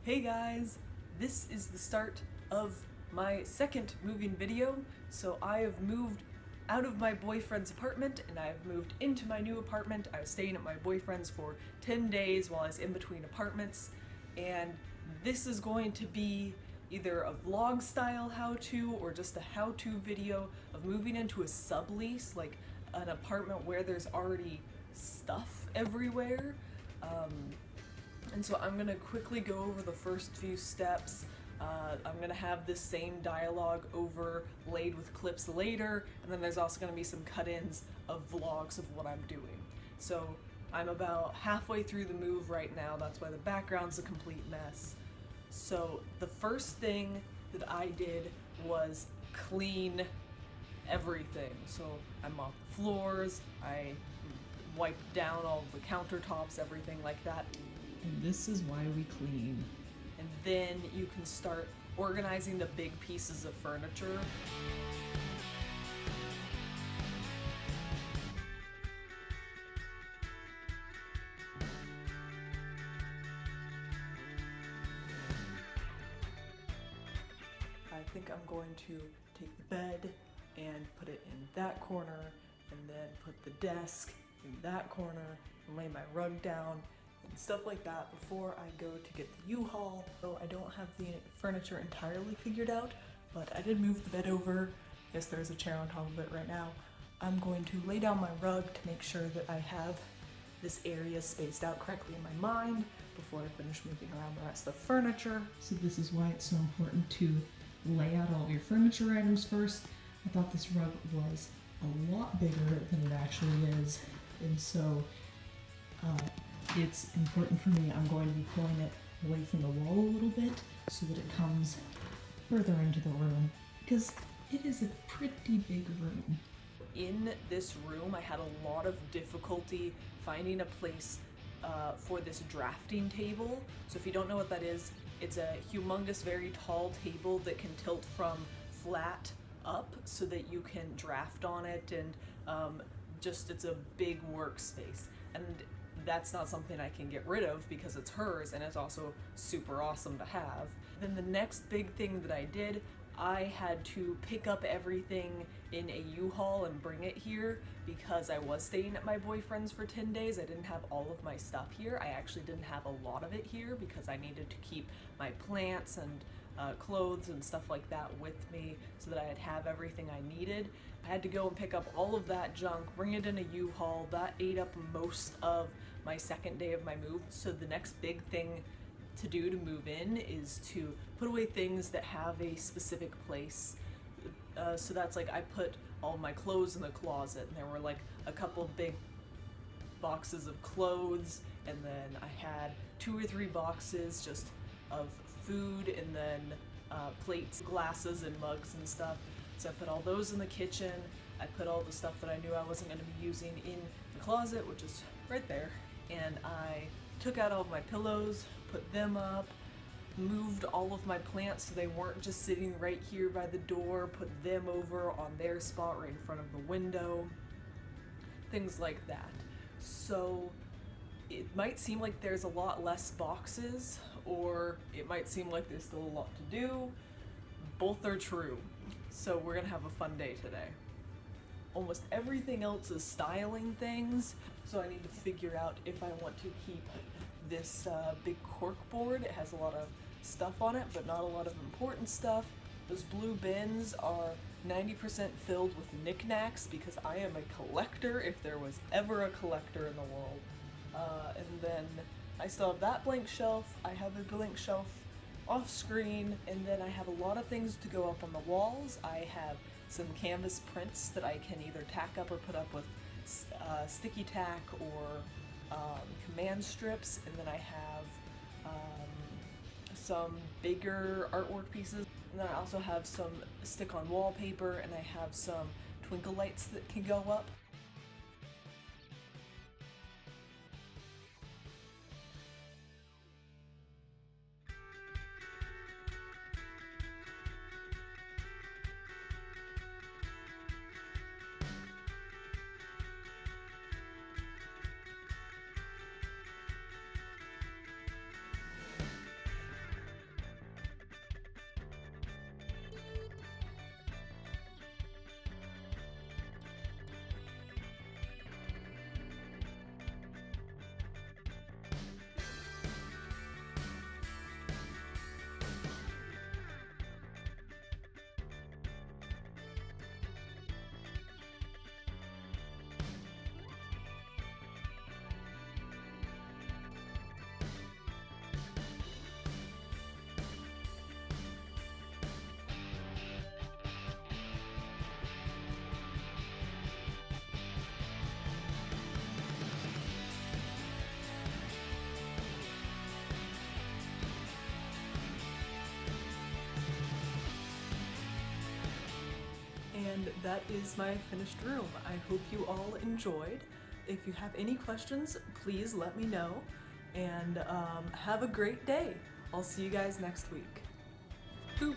Hey guys, this is the start of my second moving video. So I have moved out of my boyfriend's apartment and I have moved into my new apartment. I was staying at my boyfriend's for 10 days while I was in between apartments, and this is going to be either a vlog style how-to or just a how-to video of moving into a sublease, like an apartment where there's already stuff everywhere. And so I'm gonna quickly go over the first few steps. I'm gonna have this same dialogue overlaid with clips later, and then there's also gonna be some cut-ins of vlogs of what I'm doing. So I'm about halfway through the move right now, that's why the background's a complete mess. So the first thing that I did was clean everything. So I mopped the floors, I wiped down all the countertops, everything like that. And this is why we clean. And then you can start organizing the big pieces of furniture. I think I'm going to take the bed and put it in that corner, and then put the desk in that corner, and lay my rug down, and stuff like that before I go to get the U-Haul. So I don't have the furniture entirely figured out, but I did move the bed over. Yes, there's a chair on top of it right now. I'm going to lay down my rug to make sure that I have this area spaced out correctly in my mind before I finish moving around the rest of the furniture. So this is why it's so important to lay out all of your furniture items first. I thought this rug was a lot bigger than it actually is, and so it's important for me. I'm going to be pulling it away from the wall a little bit so that it comes further into the room, because it is a pretty big room. In this room, I had a lot of difficulty finding a place for this drafting table. So if you don't know what that is, it's a humongous, very tall table that can tilt from flat up so that you can draft on it, and it's a big workspace. And that's not something I can get rid of because it's hers, and it's also super awesome to have. Then the next big thing that I did, I had to pick up everything in a U-Haul and bring it here because I was staying at my boyfriend's for 10 days. I didn't have all of my stuff here. I actually didn't have a lot of it here because I needed to keep my plants and clothes and stuff like that with me so that I'd have everything I needed. I had to go and pick up all of that junk, bring it in a U-Haul. That ate up most of my second day of my move. So the next big thing to do to move in is to put away things that have a specific place. So that's like, I put all my clothes in the closet, and there were like a couple big boxes of clothes, and then I had 2 or 3 boxes just of food, and then plates, glasses, and mugs and stuff. So I put all those in the kitchen. I put all the stuff that I knew I wasn't going to be using in the closet, which is right there. And I took out all of my pillows, put them up, moved all of my plants so they weren't just sitting right here by the door, put them over on their spot right in front of the window, things like that. So it might seem like there's a lot less boxes, or it might seem like there's still a lot to do. Both are true. So we're gonna have a fun day today. Almost everything else is styling things, so I need to figure out if I want to keep this big cork board. It has a lot of stuff on it, but not a lot of important stuff. Those blue bins are 90% filled with knickknacks because I am a collector, if there was ever a collector in the world. And then I still have that blank shelf. I have a blank shelf off screen, and then I have a lot of things to go up on the walls. I have some canvas prints that I can either tack up or put up with sticky tack or command strips, and then I have some bigger artwork pieces, and then I also have some stick-on wallpaper, and I have some twinkle lights that can go up. that is my finished room. I hope you all enjoyed. If you have any questions, please let me know, and have a great day. I'll see you guys next week. Boop.